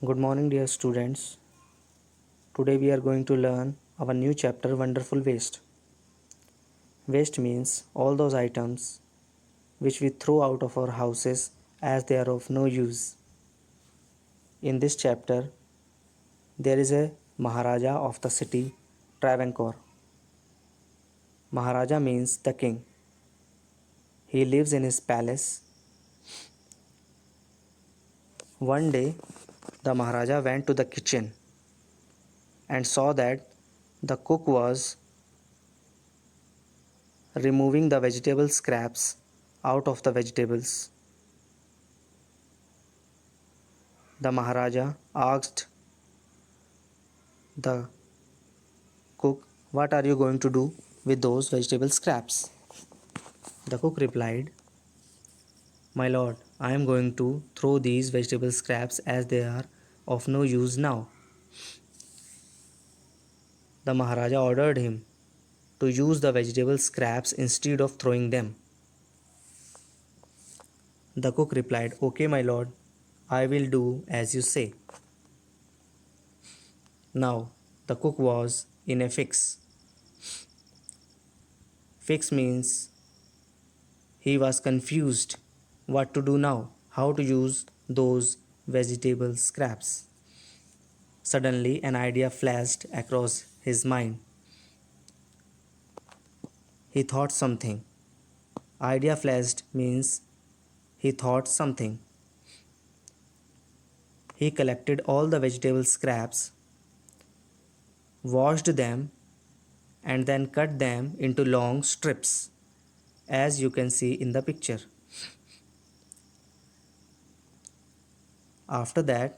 Good morning, dear students. Today we are going to learn our new chapter Wonderful Waste. Waste means all those items which we throw out of our houses as they are of no use. In this chapter, there is a Maharaja of the city Travancore. Maharaja means the king. He lives in his palace. One day, the Maharaja went to the kitchen and saw that the cook was removing the vegetable scraps out of the vegetables. The Maharaja asked the cook, "What are you going to do with those vegetable scraps?" The cook replied, "My lord, I am going to throw these vegetable scraps as they are of no use now." The Maharaja ordered him to use the vegetable scraps instead of throwing them. The cook replied, "Okay, my lord, I will do as you say." Now, the cook was in a fix. Fix means he was confused what to do now, how to use those vegetable scraps. Suddenly, an idea flashed across his mind. He thought something. Idea flashed means he thought something. He collected all the vegetable scraps, washed them, and then cut them into long strips, as you can see in the picture. After that,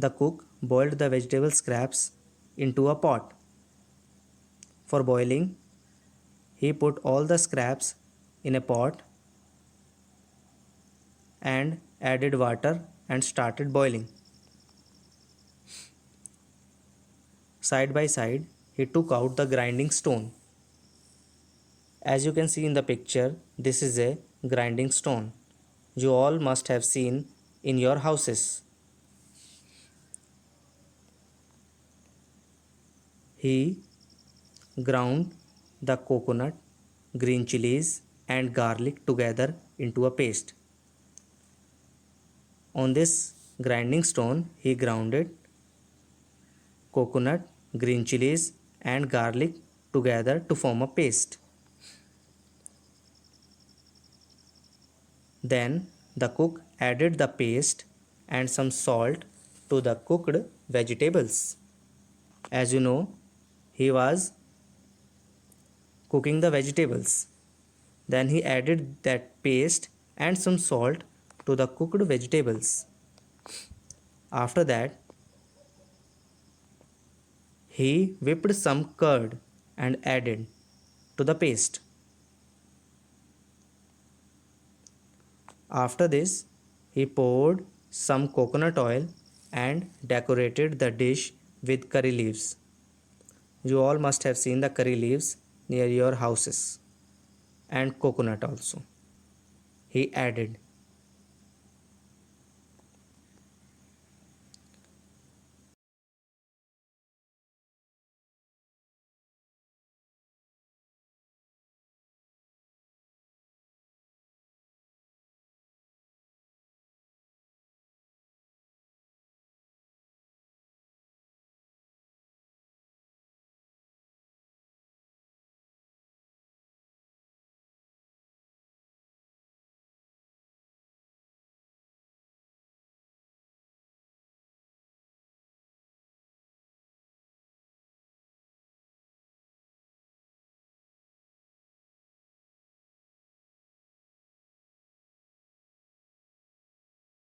the cook boiled the vegetable scraps into a pot. For boiling, he put all the scraps in a pot and added water and started boiling. Side by side, he took out the grinding stone. As you can see in the picture, this is a grinding stone. You all must have seen in your houses. He ground the coconut, green chilies, and garlic together into a paste. On this grinding stone, he grounded coconut, green chilies, and garlic together to form a paste. Then the cook added the paste and some salt to the cooked vegetables. As you know, he was cooking the vegetables. Then he added that paste and some salt to the cooked vegetables. After that, he whipped some curd and added to the paste. After this, he poured some coconut oil and decorated the dish with curry leaves. You all must have seen the curry leaves near your houses, and coconut also. He added